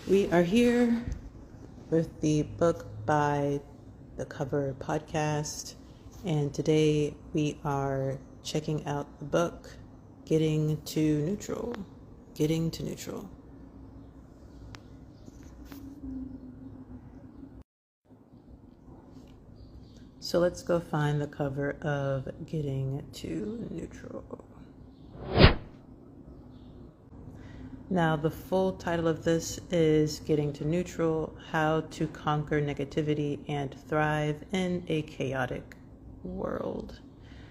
We are here with the Book by the Cover podcast, and today we are checking out the book, Getting to Neutral. Getting to Neutral. So let's go find the cover of Getting to Neutral. Now, the full title of this is Getting to Neutral, How to Conquer Negativity and Thrive in a Chaotic World.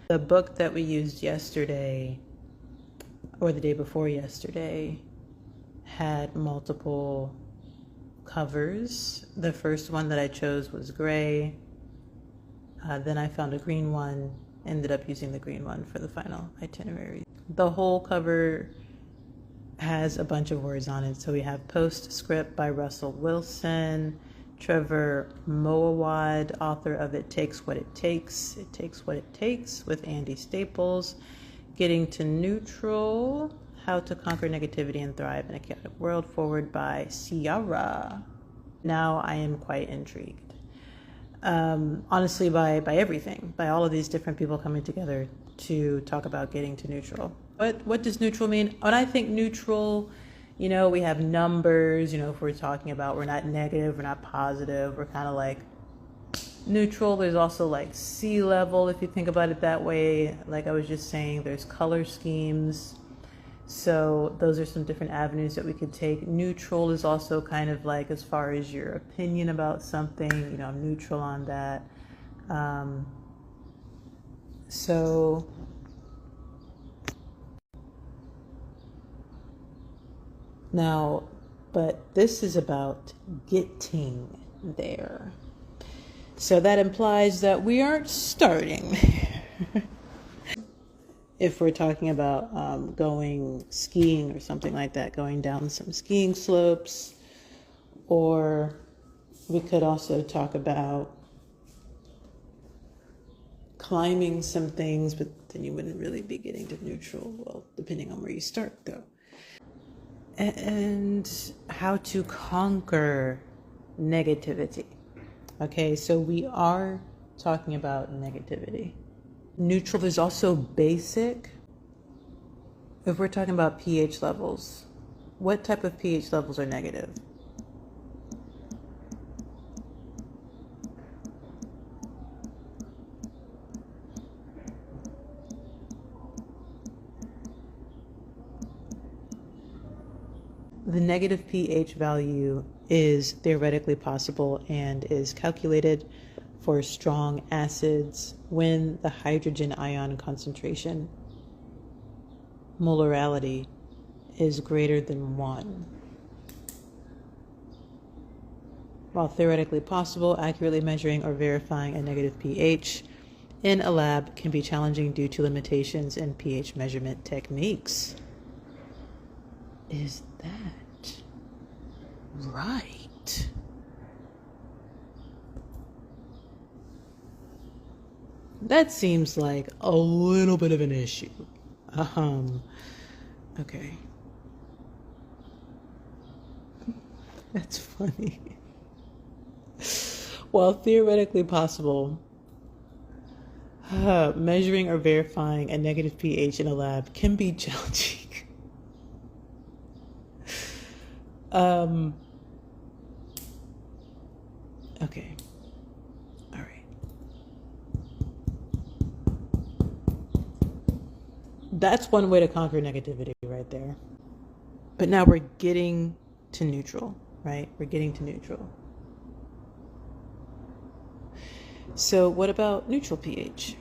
The book that we used yesterday, or the day before yesterday, had multiple covers. The first one that I chose was gray. Then I found a green one, ended up using the green one for the final itinerary. The whole cover has a bunch of words on it. So we have Postscript by Russell Wilson, Trevor Moawad, author of It Takes What It Takes, It Takes What It Takes with Andy Staples, Getting to Neutral, How to Conquer Negativity and Thrive in a Chaotic World, forward by Ciara. Now I am quite intrigued. Honestly, by everything, by all of these different people coming together to talk about getting to neutral. What does neutral mean? When I think neutral, we have numbers, if we're talking about we're not negative, we're not positive, we're kind of like neutral. There's also like sea level, if you think about it that way. Like I was just saying, there's color schemes. So those are some different avenues that we could take. Neutral is also kind of like as far as your opinion about something, I'm neutral on that. So now, but this is about getting there. So that implies that we aren't starting. If we're talking about going skiing or something like that, going down some skiing slopes, or we could also talk about climbing some things, but then you wouldn't really be getting to neutral, well, depending on where you start though. And how to conquer negativity. Okay, so we are talking about negativity. Neutral is also basic. If we're talking about pH levels, what type of pH levels are negative? The negative pH value is theoretically possible and is calculated for strong acids when the hydrogen ion concentration molarity is greater than 1. While theoretically possible, accurately measuring or verifying a negative pH in a lab can be challenging due to limitations in pH measurement techniques. Is that right? That seems like a little bit of an issue. Okay. That's funny. While theoretically possible, measuring or verifying a negative pH in a lab can be challenging. Okay. All right. That's one way to conquer negativity right there. But now we're getting to neutral, right? We're getting to neutral. So what about neutral pH?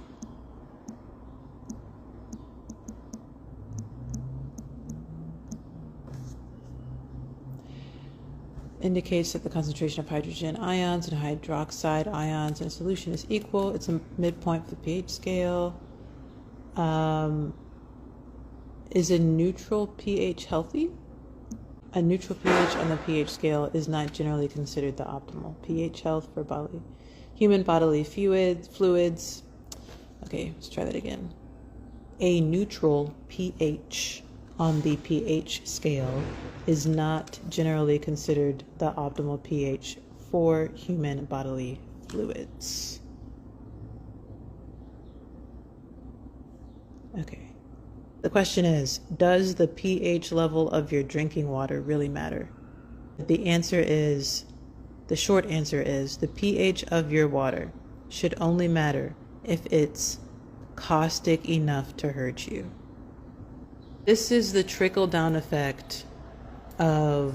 Indicates that the concentration of hydrogen ions and hydroxide ions in a solution is equal. It's a midpoint for the pH scale. Is a neutral pH healthy? A neutral pH on the pH scale is not generally considered the optimal pH health for human bodily fluids. Okay, let's try that again. A neutral pH on the pH scale is not generally considered the optimal pH for human bodily fluids. Okay. The question is, does the pH level of your drinking water really matter? The short answer is the pH of your water should only matter if it's caustic enough to hurt you. This is the trickle-down effect of...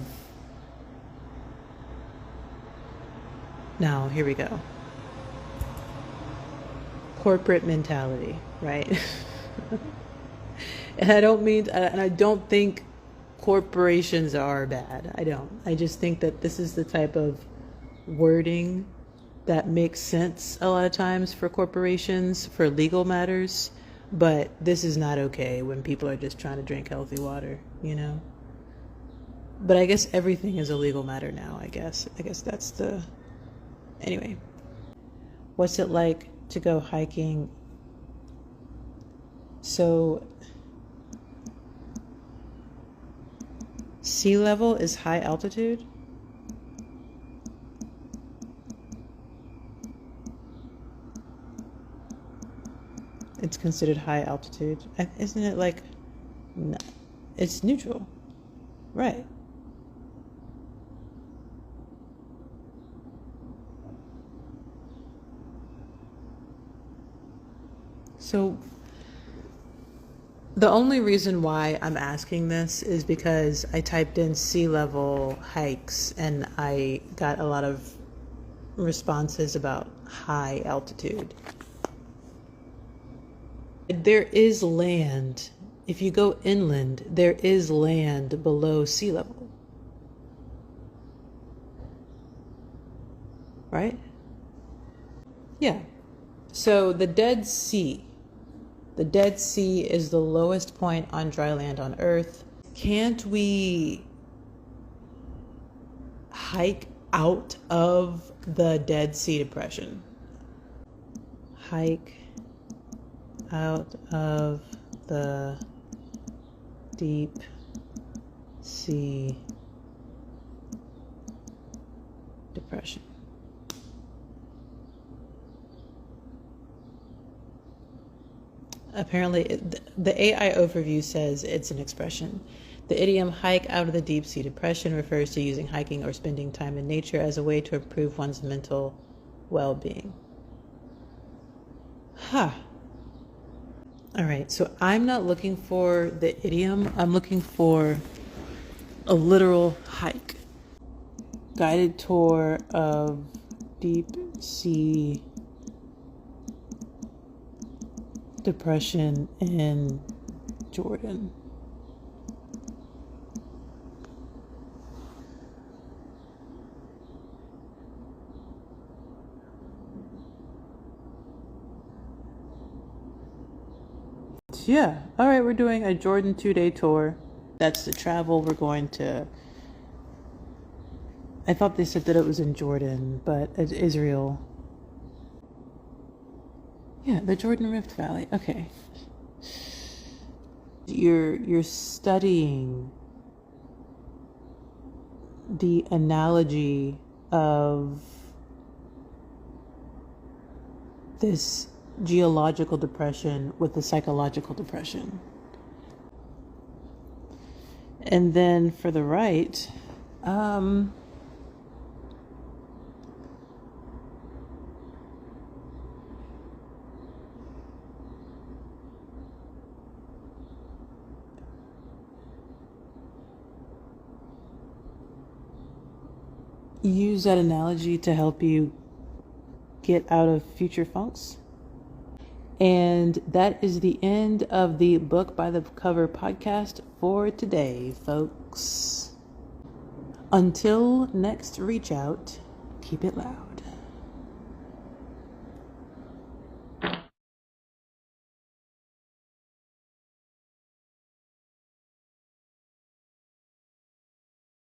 Now, here we go. Corporate mentality, right? And I don't think corporations are bad. I don't. I just think that this is the type of wording that makes sense a lot of times for corporations, for legal matters, but this is not okay when people are just trying to drink healthy water, you know? But I guess everything is a legal matter now, I guess. That's the... Anyway. What's it like to go hiking? So, sea level is high altitude. It's considered high altitude. Isn't it like... No, it's neutral. Right. So the only reason why I'm asking this is because I typed in sea level hikes and I got a lot of responses about high altitude. There is land. If you go inland, there is land below sea level. Right? Yeah. So the Dead Sea is the lowest point on dry land on Earth. Can't we hike out of the Dead Sea Depression? Hike out of the deep sea depression. Apparently, the AI overview says it's an expression. The idiom hike out of the deep sea depression refers to using hiking or spending time in nature as a way to improve one's mental well-being. Huh. All right, so I'm not looking for the idiom. I'm looking for a literal hike. Guided tour of deep sea depression in Jordan. Yeah, all right, we're doing a Jordan 2-day tour. That's the travel. We're going to... I thought they said that it was in Jordan, but it's Israel. Yeah, the Jordan Rift Valley. Okay. You're studying the analogy of this geological depression with the psychological depression. And then for the right, use that analogy to help you get out of future funks. And that is the end of the Book by the Cover podcast for today, folks. Until next reach out, keep it loud.